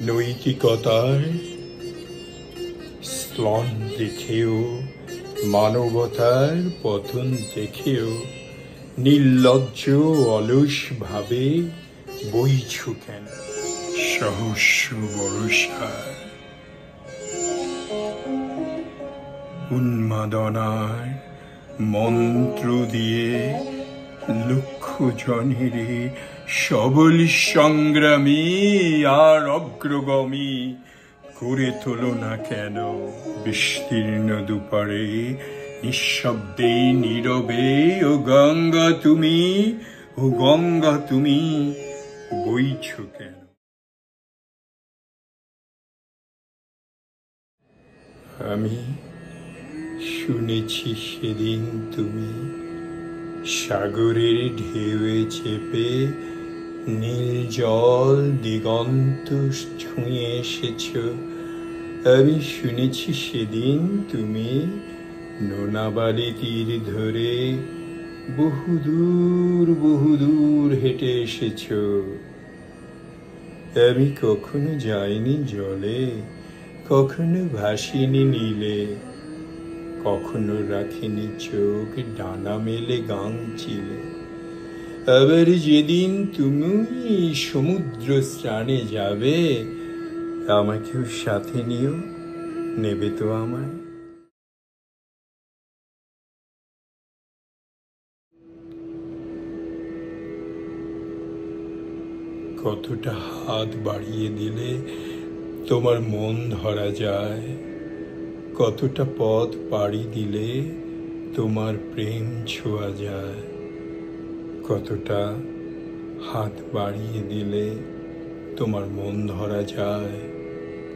নৈতিকতার স্খলন দেখেও, মানবতার পতন দেখেও নির্লজ্জ অলস ভাবে বইছ কেন সহস্র বর্ষার উন্মাদনার মন্ত্র দিয়ে লক্ষ জনের সবল সংগ্রামী আর অগ্রগামী করে তোলো না কেন বিস্তীর্ণ দুপারে নিঃশব্দে নীরবে। ও গঙ্গা তুমি বইছ কেন? আমি শুনেছি সেদিন তুমি সাগরের ঢেউয়ে চেপে নীল জল দিগন্ত ছুঁয়ে এসেছ। আমি শুনেছি সেদিন তুমি নোনাবালি তীর ধরে বহুদূর হেঁটে এসেছ। আমি কখনো যাইনি জলে, কখনো ভাসিনি নীলে, কখনো রাখিনি চোখ ডানা মেলে গান চিলে। আবার যেদিন তুমি সমুদ্র স্নানে যাবে, আমাকেও সাথে নিও, নেবে তো আমায়? কতটা হাত বাড়িয়ে দিলে তোমার মন ধরা যায়, কতটা পথ পাড়ি দিলে তোমার প্রেম ছোঁয়া যায়, কতটা হাত বাড়িয়ে দিলে তোমার মন ধরা যায়,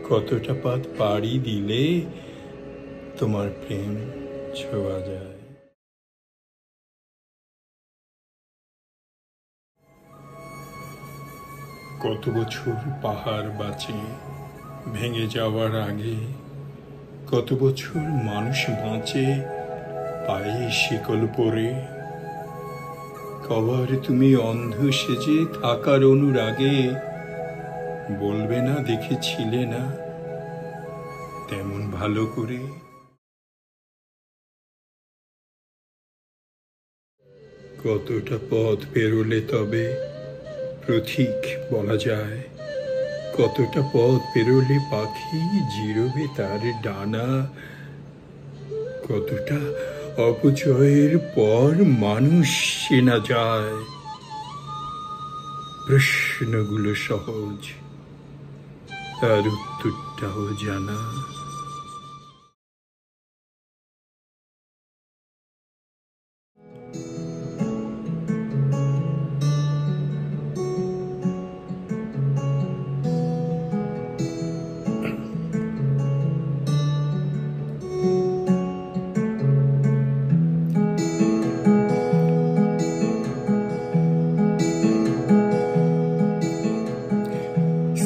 কতটা পথ পাড়ি দিলে তোমার প্রেম ছোঁয়া যায়। কত বছর পাহাড় বাঁচে ভেঙে যাওয়ার আগে, কত বছর মানুষ বাঁচে পায়ে শিকল পরে। কবার তুমি অন্ধ সেজে থাকার অনুরাগে বলবে না দেখেছিলে না তেমন ভালো করে। কতটা পথ পেরোলে তবে প্রতীক বলা যায়, কতটা পথ পেরোলে পাখি জিরোবে তার ডানা, কতটা অপচয়ের পর মানুষ চেনা যায়। প্রশ্নগুলো সহজ, তার উত্তরটাও জানা।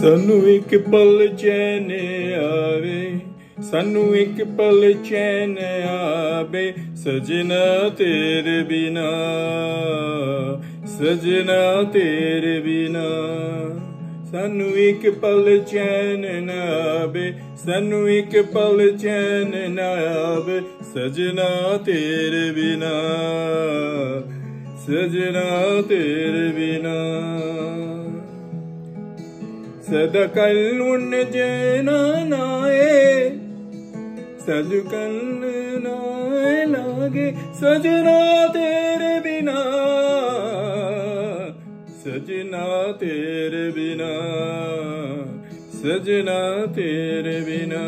ਸਾਨੂੰ ਇੱਕ ਪਲ ਚੈਨ ਆਵੇ, ਸਾਨੂੰ ਇੱਕ ਪਲ ਚੈਨ ਆਵੇ, ਸਜਣਾ ਤੇਰੇ ਬਿਨਾ, ਸਜਣਾ ਤੇਰੇ ਬਿਨਾ। ਸਾਨੂੰ ਇੱਕ ਪਲ ਚੈਨ ਨਾ ਆਵੇ, ਸਾਨੂੰ ਇੱਕ ਪਲ ਚੈਨ ਨਾ ਆਵੇ, ਸਜਣਾ ਤੇਰੇ ਬਿਨਾ, ਸਜਣਾ ਤੇਰੇ ਬਿਨਾ। सदा कल उन जेना नाए, सज कल नाए लागे, सजना तेरे बिना, सजना तेरे बिना, सजना तेरे बिना।